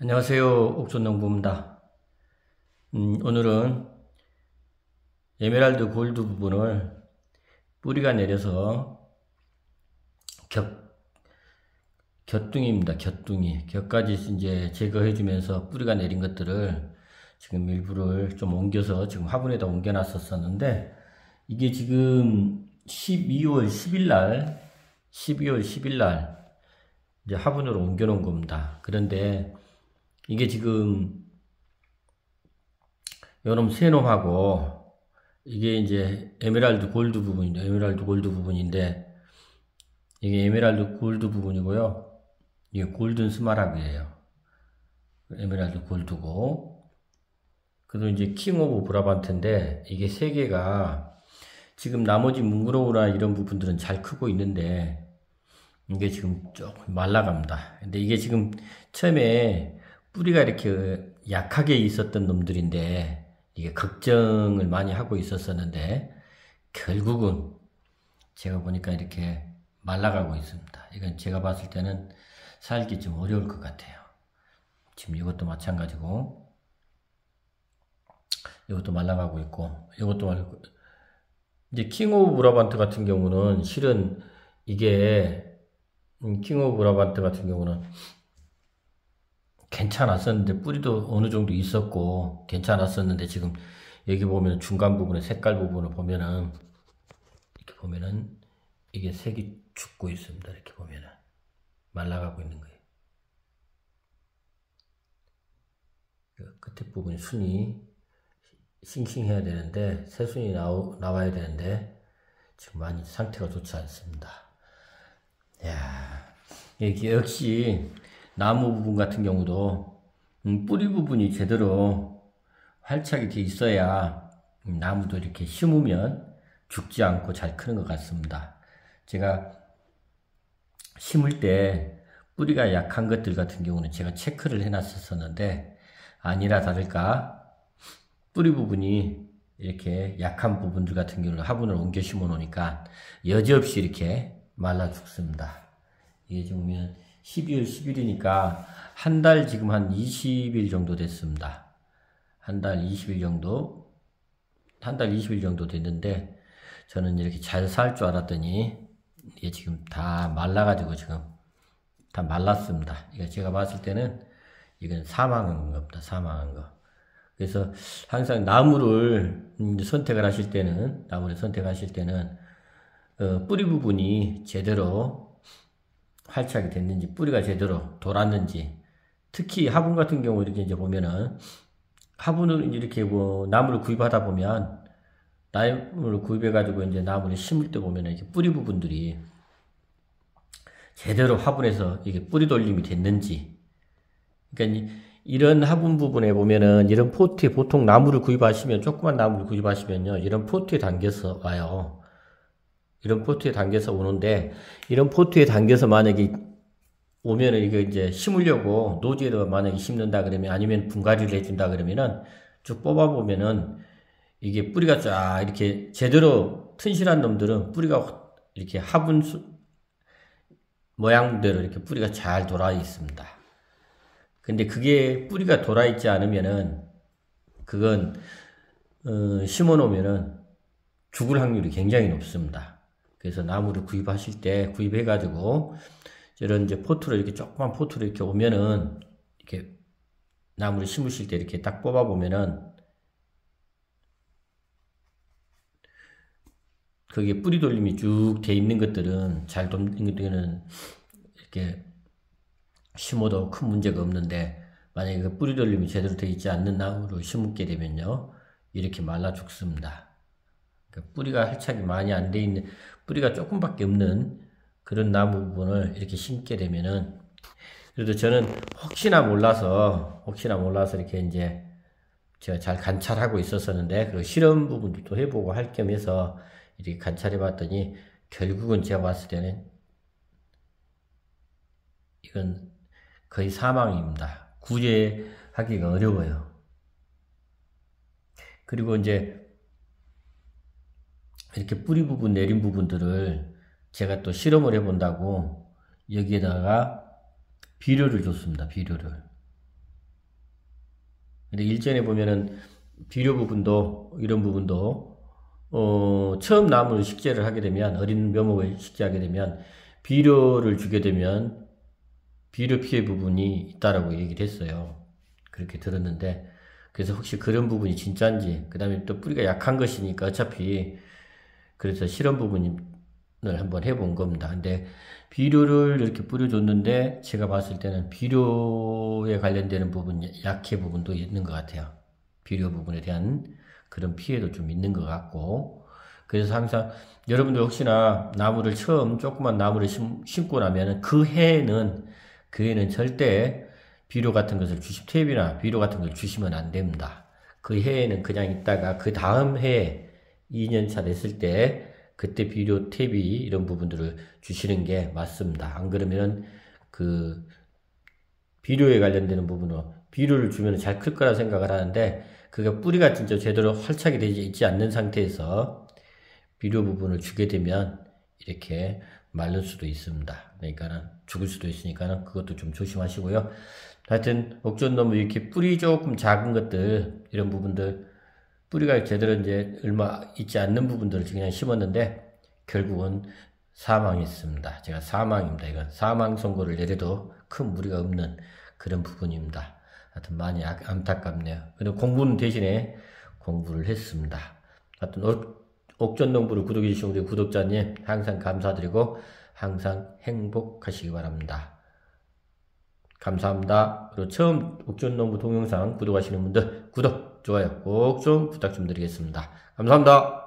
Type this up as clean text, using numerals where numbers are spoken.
안녕하세요. 옥천농부입니다. 오늘은 에메랄드 골드 부분을 뿌리가 내려서 곁둥이입니다. 곁둥이. 곁까지 이제 제거해주면서 뿌리가 내린 것들을 지금 일부를 좀 옮겨서 지금 화분에다 옮겨놨었는데, 이게 지금 12월 10일 날 이제 화분으로 옮겨놓은 겁니다. 그런데 이게 지금 요놈 새놈하고 이게 이제 에메랄드 골드 부분인데 이게 에메랄드 골드 부분이고요. 이게 골든 스마라그예요. 에메랄드 골드고, 그리고 이제 킹 오브 브라반트인데 이게 세 개가 지금 나머지 뭉그러우나 이런 부분들은 잘 크고 있는데 이게 지금 조금 말라갑니다. 근데 이게 지금 처음에 뿌리가 이렇게 약하게 있었던 놈들인데 이게 걱정을 많이 하고 있었었는데 결국은 제가 보니까 이렇게 말라가고 있습니다. 이건 제가 봤을 때는 살기 좀 어려울 것 같아요. 지금 이것도 마찬가지고, 이것도 말라가고 있고, 이것도 말라가고. 이제 킹 오브 브라반트 같은 경우는 실은 이게 킹 오브 브라반트 같은 경우는 괜찮았었는데 뿌리도 어느 정도 있었고 괜찮았었는데 지금 여기 보면 중간 부분에 색깔 부분을 보면은 이렇게 보면은 이게 색이 죽고 있습니다. 이렇게 보면은 말라가고 있는 거예요. 그 끝에 부분이 순이 싱싱해야 되는데 새순이 나와야 되는데 지금 많이 상태가 좋지 않습니다. 야, 이게 역시 나무 부분 같은 경우도 뿌리 부분이 제대로 활착이 돼 있어야 나무도 이렇게 심으면 죽지 않고 잘 크는 것 같습니다. 제가 심을 때 뿌리가 약한 것들 같은 경우는 제가 체크를 해놨었는데 아니라 다를까 뿌리 부분이 이렇게 약한 부분들 같은 경우는 화분을 옮겨 심어 놓으니까 여지없이 이렇게 말라 죽습니다. 이게 지금 보면 12월 10일이니까 한 달 지금 한 20일 정도 됐습니다. 한 달 20일 정도 됐는데 저는 이렇게 잘 살 줄 알았더니 이게 지금 다 말라가지고 지금 다 말랐습니다. 이거 제가 봤을 때는 이건 사망한 겁니다. 사망한 거. 그래서 항상 나무를 선택을 하실 때는 뿌리 부분이 제대로 활착이 됐는지, 뿌리가 제대로 돌았는지, 특히 화분 같은 경우 이렇게 이제 보면은 화분을 이렇게 뭐 나무를 구입하다 보면 나무를 구입해가지고 이제 나무를 심을 때 보면은 이렇게 뿌리 부분들이 제대로 화분에서 이게 뿌리 돌림이 됐는지, 그러니까 이런 화분 부분에 보면은 이런 포트에 보통 나무를 구입하시면 조그만 나무를 구입하시면요 이런 포트에 담겨서 와요. 이런 포트에 담겨서 오는데 이런 포트에 담겨서 만약에 오면은 이거 이제 심으려고 노지에다가 만약에 심는다 그러면 아니면 분갈이를 해준다 그러면은 쭉 뽑아보면은 이게 뿌리가 쫙 이렇게 제대로 튼실한 놈들은 뿌리가 이렇게 화분 모양대로 이렇게 뿌리가 잘 돌아 있습니다. 근데 그게 뿌리가 돌아 있지 않으면은 그건 심어 놓으면은 죽을 확률이 굉장히 높습니다. 그래서 나무를 구입하실 때 구입해가지고 이런 이제 포트로 이렇게 조그만 포트로 이렇게 오면은 이렇게 나무를 심으실 때 이렇게 딱 뽑아 보면은 거기에 뿌리 돌림이 쭉 돼 있는 것들은 잘 돌린 것들은 이렇게 심어도 큰 문제가 없는데 만약에 그 뿌리 돌림이 제대로 되어 있지 않는 나무를 심게 되면요 이렇게 말라 죽습니다. 그러니까 뿌리가 활착이 많이 안 돼 있는, 뿌리가 조금밖에 없는 그런 나무 부분을 이렇게 심게 되면은, 그래도 저는 혹시나 몰라서 이렇게 이제 제가 잘 관찰하고 있었었는데, 그 실험 부분도 또 해보고 할 겸해서 이렇게 관찰해 봤더니, 결국은 제가 봤을 때는 이건 거의 사망입니다. 구제하기가 어려워요. 그리고 이제 이렇게 뿌리 부분 내린 부분들을 제가 또 실험을 해본다고 여기에다가 비료를 줬습니다. 비료를. 근데 일전에 보면은 비료 부분도 이런 부분도 처음 나무를 식재를 하게 되면 어린 묘목을 식재하게 되면 비료를 주게 되면 비료 피해 부분이 있다라고 얘기를 했어요. 그렇게 들었는데 그래서 혹시 그런 부분이 진짜인지 그 다음에 또 뿌리가 약한 것이니까 어차피 그래서 실험 부분을 한번 해본 겁니다. 근데 비료를 이렇게 뿌려줬는데 제가 봤을 때는 비료에 관련되는 부분, 약해 부분도 있는 것 같아요. 비료 부분에 대한 그런 피해도 좀 있는 것 같고 그래서 항상 여러분들 혹시나 나무를 처음 조그만 나무를 심고 나면은 그 해에는 절대 비료 같은 것을 테이프나 비료 같은 걸 주시면 안 됩니다. 그 해에는 그냥 있다가 그 다음 해에 2년차 됐을 때 그때 비료 탭이 이런 부분들을 주시는 게 맞습니다. 안 그러면 그 비료에 관련되는 부분으로 비료를 주면 잘 클 거라 생각을 하는데 그게 뿌리가 진짜 제대로 활착이 되지 있지 않는 상태에서 비료 부분을 주게 되면 이렇게 마를 수도 있습니다. 그러니까는 죽을 수도 있으니까는 그것도 좀 조심하시고요. 하여튼 옥존나무 이렇게 뿌리 조금 작은 것들 이런 부분들 뿌리가 제대로 이제 얼마 있지 않는 부분들을 그냥 심었는데 결국은 사망했습니다. 제가 사망입니다. 이건 사망 선고를 내려도 큰 무리가 없는 그런 부분입니다. 하여튼 많이 안타깝네요. 그리고 공부는 대신에 공부를 했습니다. 하여튼 옥전농부를 구독해 주신 우리 구독자님 항상 감사드리고 항상 행복하시기 바랍니다. 감사합니다. 그리고 처음 옥전농부 동영상 구독하시는 분들 구독, 좋아요 꼭 좀 부탁 좀 드리겠습니다. 감사합니다.